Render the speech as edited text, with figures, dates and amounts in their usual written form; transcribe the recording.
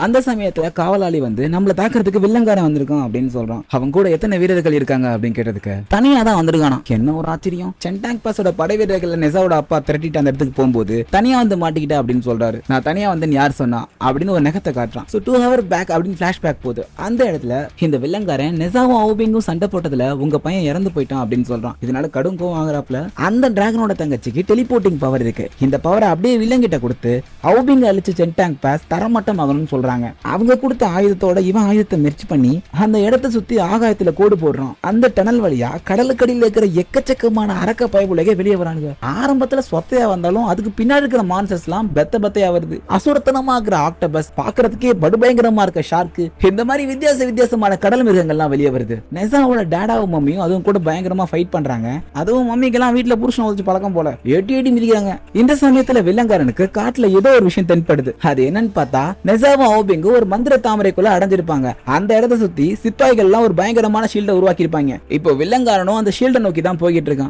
அந்த சமயத்துல காவலாளி வந்து நம்மள தாக்குறதுக்கு வில்லங்காரன் வந்திருக்கான் அப்படின்னு சொல்றான். அவங்க கூட எத்தனை வீரர்கள் இருக்காங்க அப்படின்னு கேட்டதுக்கு தனியா தான் வந்திருக்கானா. என்ன ஒரு ஆச்சரியம். சென்டாங் பாஸோட படை வீரர்கள் நெசாவோட அப்பா திரட்டிட்டு அந்த இடத்துக்கு போகும்போது தனியா வந்து மாட்டிக்கிட்ட அப்படின்னு சொல்றாரு. நான் தனியா வந்து யார் சொன்னா அப்படின்னு ஒரு நெகத்தை காட்டுறான். 2 hours பேக் அப்படின்னு பிளாஷ்பேக் போகுது. அந்த இடத்துல இந்த வில்லங்காரன் நெசாவும் அவுபிங்கும் சண்டை போட்டதுல உங்க பையன் இறந்து போயிட்டான் அப்படின்னு சொல்றான். இதனால கடும் கோவம் ஆகுறாப்ல. அந்த டிராகனோட தங்கச்சிக்கு டெலிபோர்ட்டிங் பவர் இருக்கு. இந்த பவரை அப்படியே வில்லங்கிட்ட கொடுத்து அவுபிங் அழிச்சு சென்டாங் பாஸ் தரமட்டம் ஆகணும்னு சொல்றாங்க. அவங்க கொடுத்த ஆயுதத்தோட இவன் ஆயுதத்தை மெர்ச் பண்ணி அந்த இடத்தை சுத்தி ஆகாயத்துல கோடு போடுறான். அந்த டனல் வழியா கடலுக்கடியில் இருக்கிற எக்கச்சக்கமான அரக்க பயவுலகே வெளியே வரானுங்க. ஆரம்பத்துல சொத்தையா வந்தாலும் அதுக்கு பின்னாடி இருக்கிற மான்சர்ஸ் எல்லாம் பெத்தையா வருது. அசுரத்தனமா இருக்கிற ஆக்டோபஸ், பாக்குறதுக்கே படுபயங்கரமா இருக்க ஷார்க்கு, இந்த மாதிரி வித்தியாசமான கடல் மிருகங்கள்லாம் வெளியே வருது. நெசாவோட டேடாவும் மம்மியும் அதுவும் கூட பயங்கரமா ஃபைட் பண்றாங்க. அதுவும் மம்மிக்கெல்லாம் வீட்டுல புருஷன் ஒழிச்சு பழக்கம் போல எட்டி மிதிக்கிறாங்க. இந்த சமயத்துல வில்லங்காரனுக்கு காட்டுல ஏதோ ஒரு விஷயம் தென்படுது. அது என்னன்னு பார்த்தா நெசாவும் அவுபிங்கும் ஒரு மந்திர தாமரைக்குள்ள அடைஞ்சிருப்பாங்க. அந்த இடத்தை சுத்தி சிப்பாய்கள் எல்லாம் ஒரு பயங்கரமான ஷீல்ட உருவாக்கி இருப்பாங்க. இப்போ வில்லங்காரனும் அந்த ஷீல்ட நோக்கி தான் போய்கிட்டு இருக்கான்.